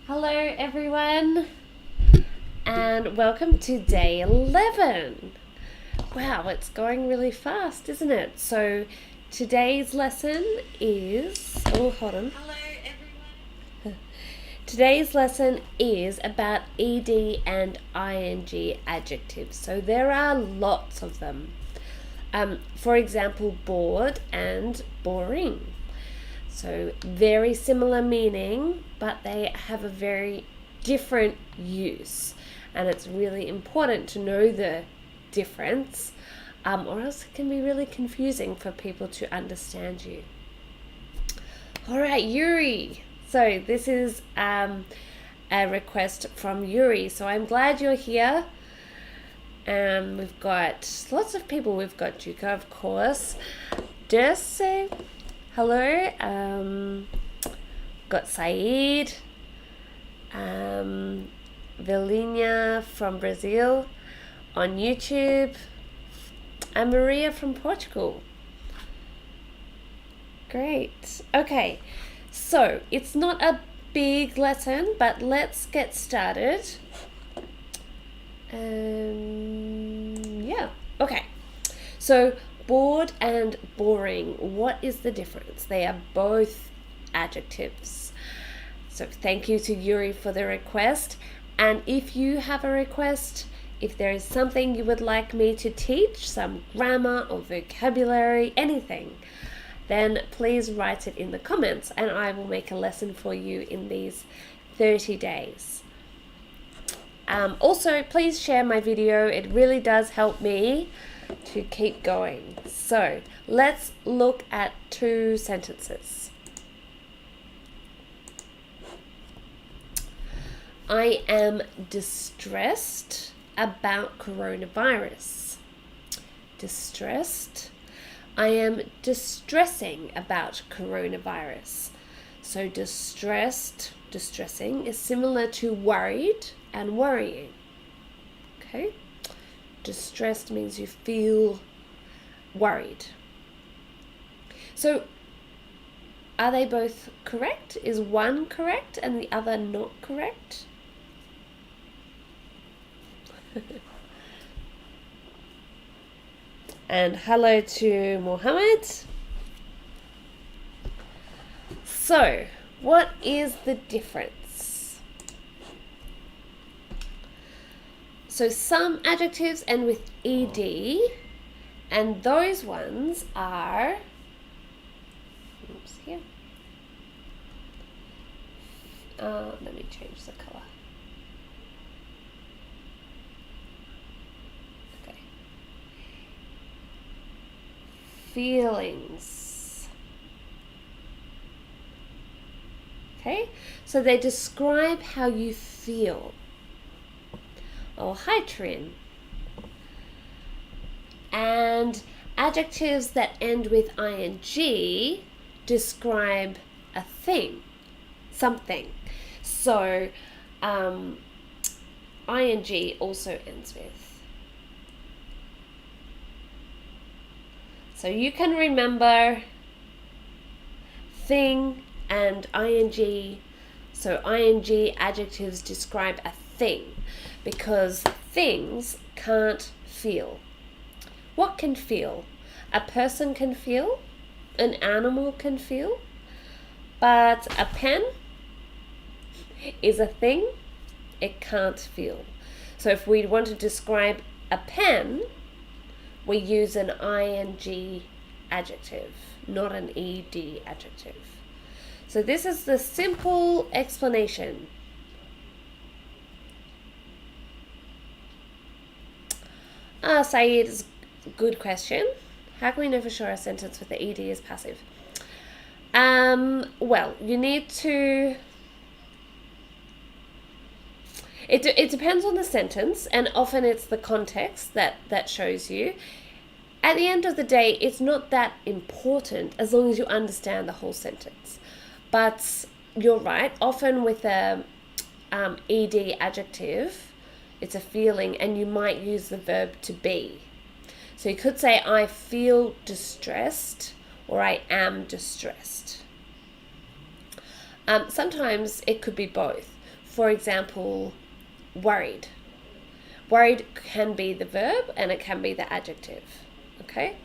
Hello everyone and welcome to day 11. Wow, it's going really fast, isn't it? So today's lesson is, hold on. Hello everyone. Today's lesson is about ed and ing adjectives. So there are lots of them. For example, bored and boring. So very similar meaning, but they have a very different use. And it's really important to know the difference, or else it can be really confusing for people to understand you. All right, Yuri. So this is a request from Yuri. So I'm glad you're here. We've got lots of people. We've got Juka, of course. Dirce. Hello, got Saeed, Velina from Brazil on YouTube, and Maria from Portugal. Great. Okay, so it's not a big lesson, but let's get started. Yeah, okay. So bored and boring, what is the difference? They are both adjectives. So thank you to Yuri for the request. And if you have a request, if there is something you would like me to teach, some grammar or vocabulary, anything, then please write it in the comments and I will make a lesson for you in these 30 days. Also, please share my video. It really does help me to keep going. So let's look at two sentences. I am distressed about coronavirus. Distressed. I am distressing about coronavirus. So distressed, distressing is similar to worried and worrying. Okay? Distressed means you feel worried. So are they both correct? Is one correct and the other not correct? And hello to Mohammed. So, what is the difference? So some adjectives end with ed, and those ones are, here. Let me change the color. Okay. Feelings. Okay, so they describe how you feel. Oh, hi, Trin. And adjectives that end with ing describe a thing, something. So, ing also ends with. So you can remember thing and ing. So ing adjectives describe a thing, because things can't feel. What can feel? A person can feel, an animal can feel, but a pen is a thing, it can't feel. So if we want to describe a pen, we use an ing adjective, not an ed adjective. So this is the simple explanation. Saeed, is a good question. How can we know for sure a sentence with the ed is passive? Well, you need to... It depends on the sentence, and often it's the context that shows you. At the end of the day, it's not that important as long as you understand the whole sentence. But you're right, often with a ed adjective, it's a feeling, and you might use the verb to be. So you could say, I feel distressed, or I am distressed. Sometimes it could be both. for example, worried. Worried can be the verb and it can be the adjective. Okay?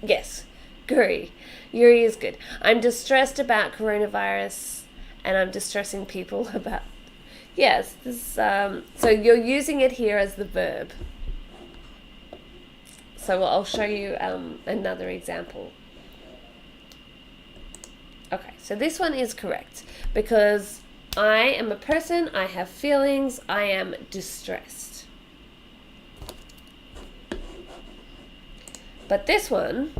Yes, Yuri. Yuri is good. I'm distressed about coronavirus and I'm distressing people about... Yes, this, so you're using it here as the verb. So I'll show you another example. Okay, so this one is correct because I am a person, I have feelings, I am distressed. But this one,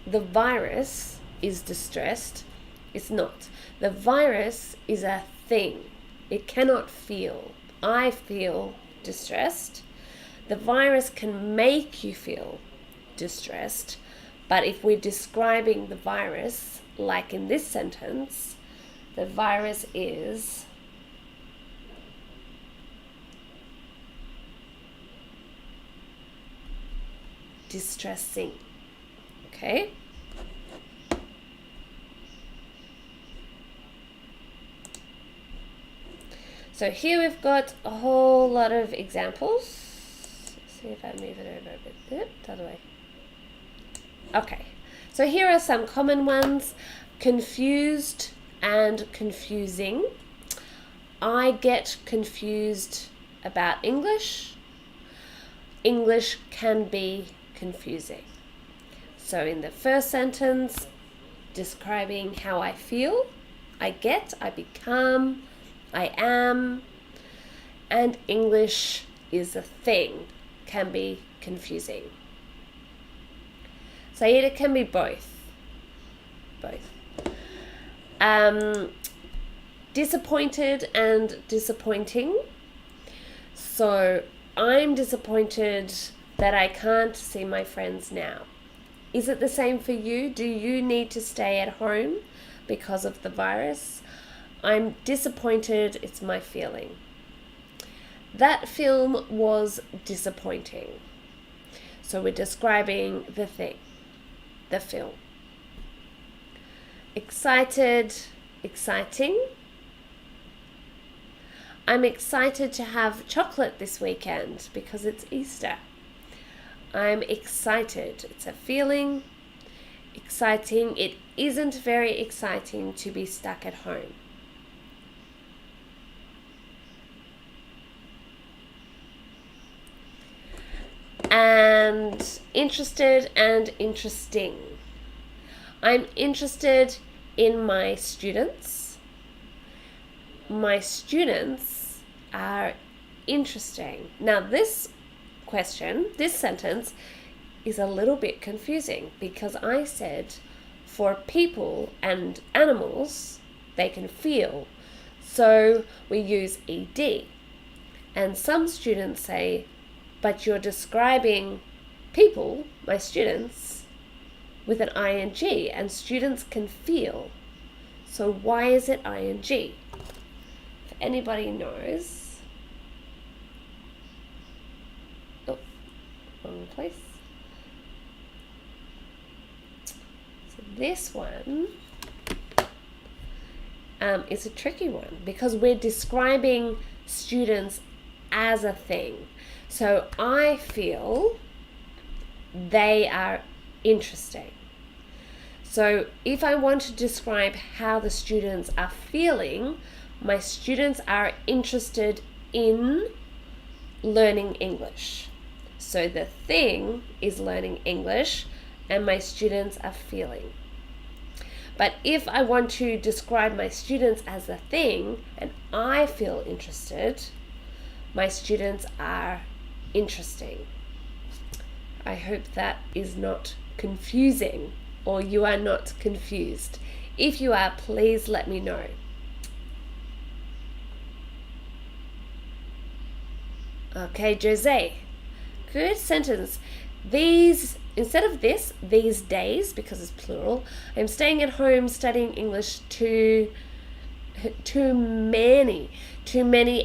the virus is distressed. It's not. The virus is a thing. It cannot feel. I feel distressed. The virus can make you feel distressed, but if we're describing the virus, like in this sentence, the virus is distressing. Okay? So here we've got a whole lot of examples. Let's see if I move it over a bit. The other way. Okay, so here are some common ones. Confused and confusing. I get confused about English. English can be confusing. So in the first sentence, describing how I feel, I become, I am, and English is a thing, can be confusing. So it can be both. Disappointed and disappointing. So I'm disappointed that I can't see my friends now. Is it the same for you? Do you need to stay at home because of the virus? I'm disappointed, it's my feeling. That film was disappointing. So we're describing the thing, the film. Excited, exciting. I'm excited to have chocolate this weekend because it's Easter. I'm excited. It's a feeling. Exciting. It isn't very exciting to be stuck at home. And interested and interesting. I'm interested in my students. My students are interesting. Now this sentence is a little bit confusing because I said for people and animals, they can feel. So we use ed. And some students say, but you're describing people, my students, with an ing, and students can feel. So why is it ing? If anybody knows. Oh, wrong place. So this one is a tricky one because we're describing students as a thing. So I feel they are interesting. So if I want to describe how the students are feeling, my students are interested in learning English. So the thing is learning English and my students are feeling. But if I want to describe my students as a thing and I feel interested, my students are interesting. I hope that is not confusing or you are not confused. If you are, please let me know. Okay, Jose. Good sentence. Instead of this, these days, because it's plural, I'm staying at home studying English too many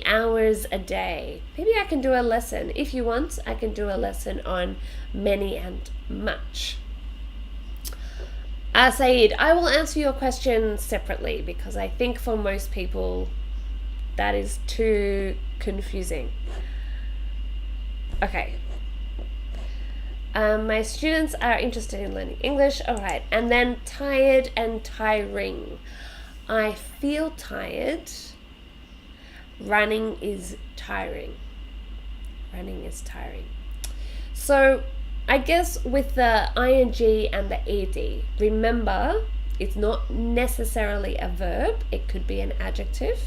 hours a day. Maybe I can do a lesson. If you want, I can do a lesson on many and much. Saeed, I will answer your question separately because I think for most people that is too confusing. Okay. My students are interested in learning English. All right. And then tired and tiring. I feel tired. Running is tiring. Running is tiring. So I guess with the ing and the ed, remember it's not necessarily a verb, it could be an adjective.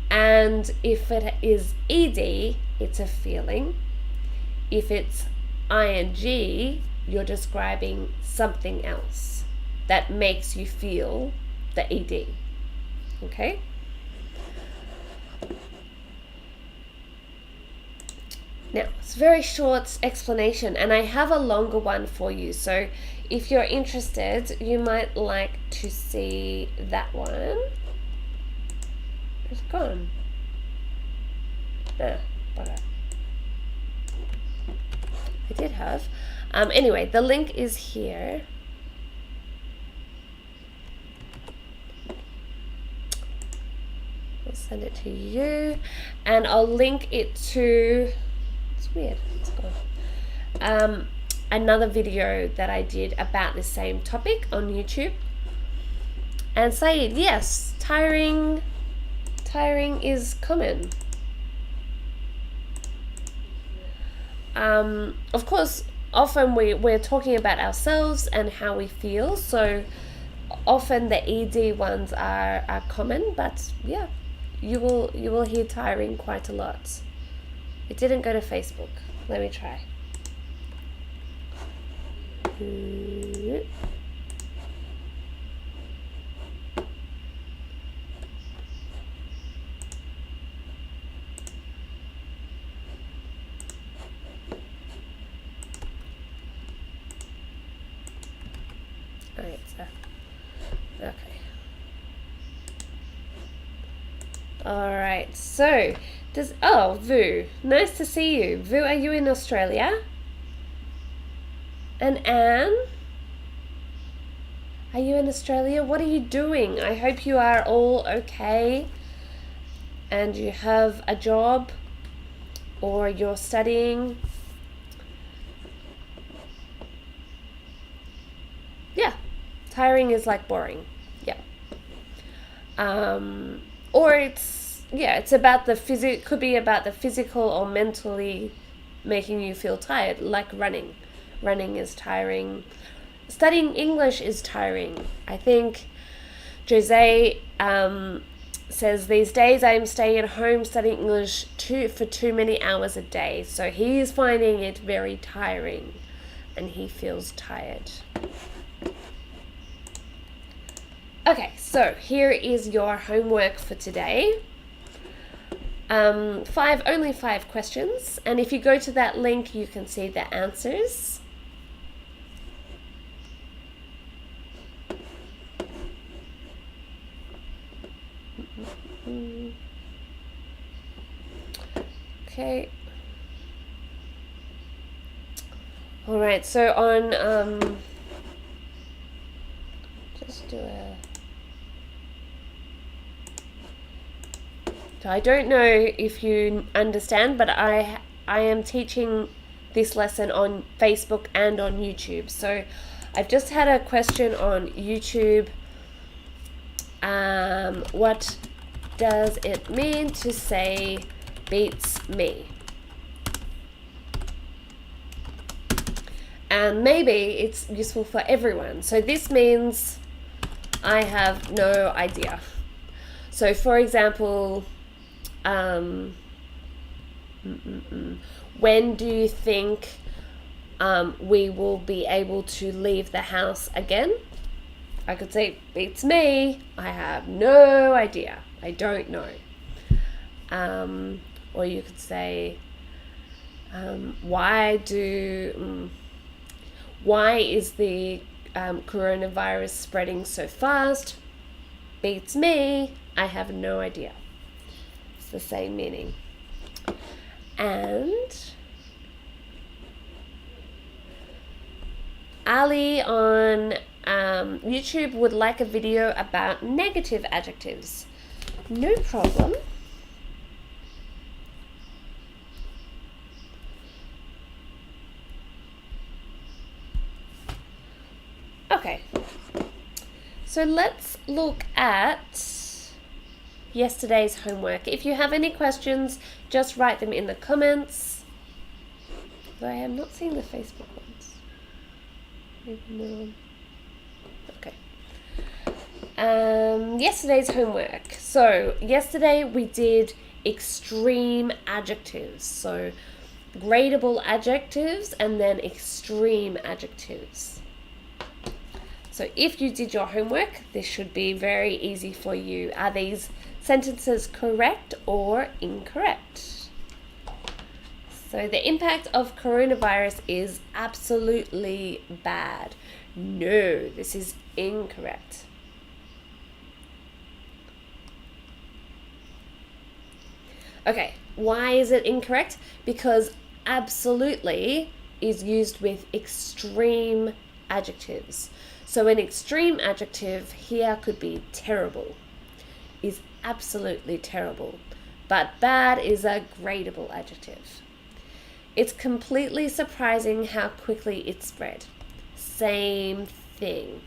And if it is ed, it's a feeling. If it's ing, you're describing something else that makes you feel the ed. Okay? Now, it's a very short explanation, and I have a longer one for you. So if you're interested, you might like to see that one. It's gone. Bugger. I did have. Anyway, the link is here. I'll send it to you, and I'll link it to... It's weird. It's gone. Another video that I did about the same topic on YouTube. And Saeed, yes, tiring is common. Of course, often we're talking about ourselves and how we feel. So often the ed ones are common, but yeah, you will hear tiring quite a lot. It didn't go to Facebook. Let me try. Alright, so okay. Alright, so Vu, nice to see you. Vu, are you in Australia? And Anne? Are you in Australia? What are you doing? I hope you are all okay and you have a job or you're studying. Yeah, tiring is like boring. Yeah. Or it's about the could be about the physical or mentally making you feel tired, like running. Running is tiring. Studying English is tiring. I think Jose says these days I am staying at home studying English for too many hours a day. So he's finding it very tiring and he feels tired. Okay, so here is your homework for today. Only five questions, and if you go to that link, you can see the answers. Okay. All right, so on just do a... So I don't know if you understand, but I am teaching this lesson on Facebook and on YouTube. So I've just had a question on YouTube. What does it mean to say beats me? And maybe it's useful for everyone. So this means I have no idea. So for example, when do you think we will be able to leave the house again? I could say, beats me. I have no idea. I don't know. Or you could say, why is the coronavirus spreading so fast? Beats me. I have no idea. It's the same meaning. And Ali on YouTube would like a video about negative adjectives. No problem. Okay, so let's look at yesterday's homework. If you have any questions, just write them in the comments. Though I am not seeing the Facebook ones. Maybe no. Okay. Yesterday's homework. So yesterday we did extreme adjectives. So gradable adjectives and then extreme adjectives. So if you did your homework, this should be very easy for you. Are these sentences correct or incorrect? So the impact of coronavirus is absolutely bad. No, this is incorrect. Okay, why is it incorrect? Because absolutely is used with extreme adjectives. So an extreme adjective here could be terrible, is absolutely terrible, but bad is a gradable adjective. It's completely surprising how quickly it spread. Same thing.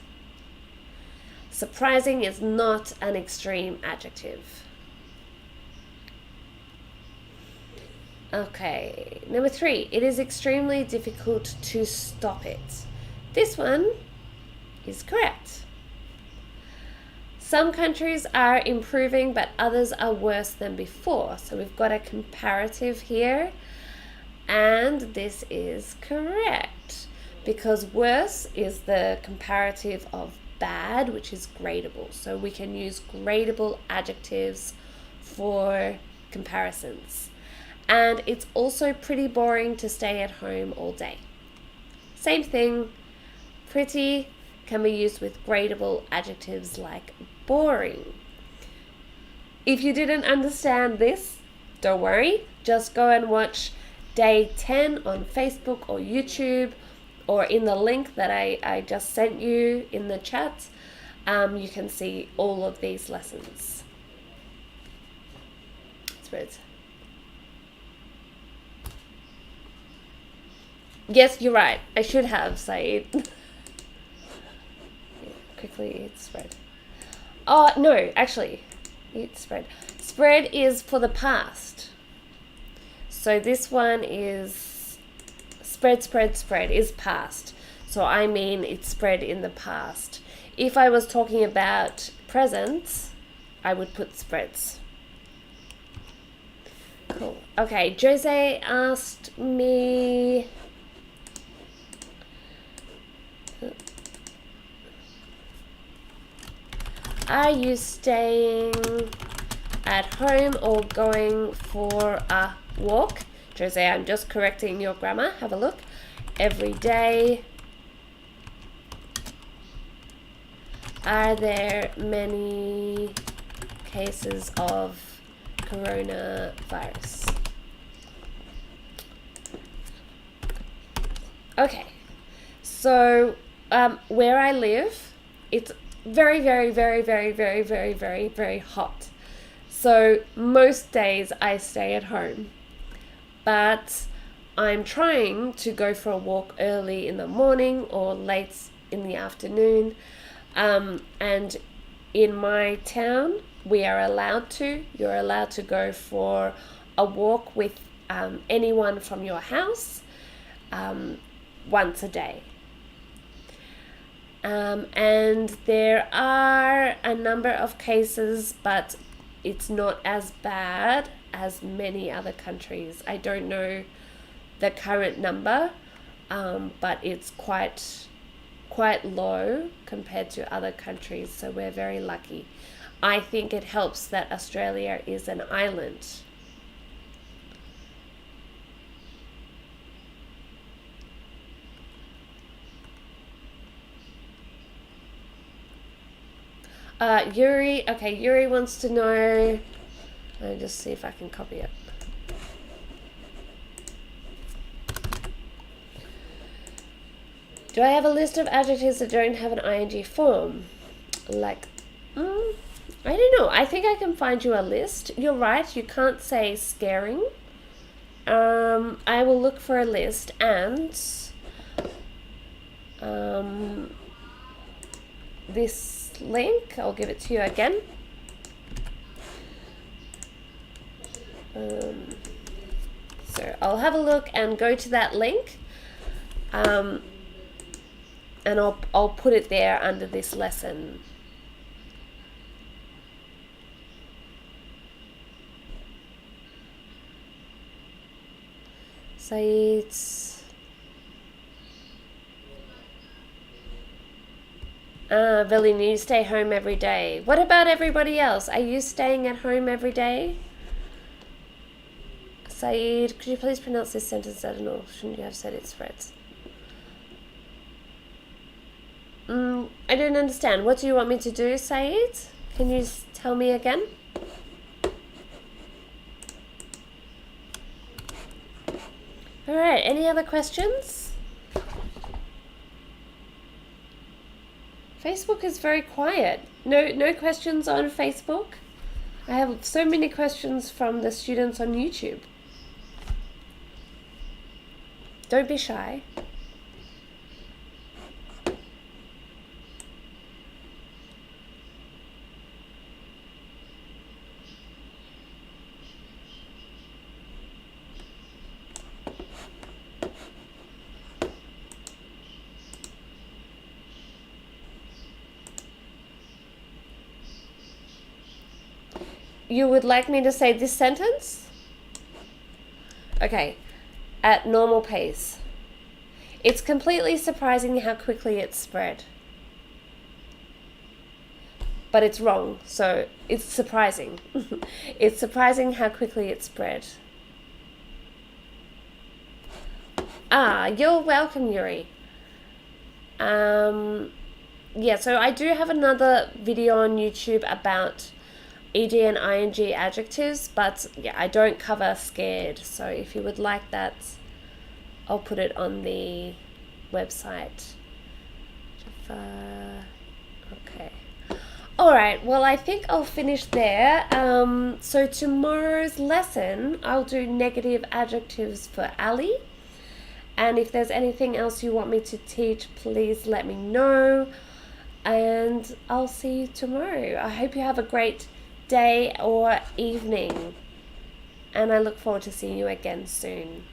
Surprising is not an extreme adjective. Okay, number 3, it is extremely difficult to stop it. This one is correct. Some countries are improving, but others are worse than before. So we've got a comparative here, and this is correct because worse is the comparative of bad, which is gradable. So we can use gradable adjectives for comparisons. And it's also pretty boring to stay at home all day. Same thing, pretty can be used with gradable adjectives like boring. If you didn't understand this, don't worry. Just go and watch day 10 on Facebook or YouTube, or in the link that I just sent you in the chat. You can see all of these lessons. Spreads. Yes, you're right. I should have said. Quickly it spread. Oh, no, actually, it spread. Spread is for the past. So this one is spread is past. So I mean it spread in the past. If I was talking about present, I would put spreads. Cool. Okay, Jose asked me... Are you staying at home or going for a walk? Jose, I'm just correcting your grammar. Have a look. Every day. Are there many cases of coronavirus? Okay. So, where I live, it's very, very, very, very, very, very, very, very hot. So most days I stay at home. But I'm trying to go for a walk early in the morning or late in the afternoon. And in my town, you're allowed to go for a walk with anyone from your house once a day. And there are a number of cases, but it's not as bad as many other countries. I don't know the current number, but it's quite low compared to other countries, so we're very lucky. I think it helps that Australia is an island. Yuri wants to know, let me just see if I can copy it. Do I have a list of adjectives that don't have an ing form? Like, I don't know. I think I can find you a list. You're right. You can't say scaring. I will look for a list and this link, I'll give it to you again. So I'll have a look and go to that link, and I'll put it there under this lesson. So it's Velin, you stay home every day. What about everybody else? Are you staying at home every day? Saeed, could you please pronounce this sentence at all? Shouldn't you have said it spreads? I don't understand. What do you want me to do, Saeed? Can you tell me again? Alright, any other questions? Facebook is very quiet. No questions on Facebook? I have so many questions from the students on YouTube. Don't be shy. You would like me to say this sentence? Okay, at normal pace. It's completely surprising how quickly it's spread. But it's wrong, so it's surprising. It's surprising how quickly it spread. You're welcome, Yuri. Yeah, so I do have another video on YouTube about ed and ing adjectives, but yeah, I don't cover scared. So if you would like that, I'll put it on the website. Okay. Alright, well, I think I'll finish there. So tomorrow's lesson, I'll do negative adjectives for Ali. And if there's anything else you want me to teach, please let me know. And I'll see you tomorrow. I hope you have a great day or evening. And I look forward to seeing you again soon.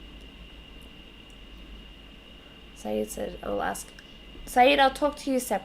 Saeed said, I'll talk to you separately.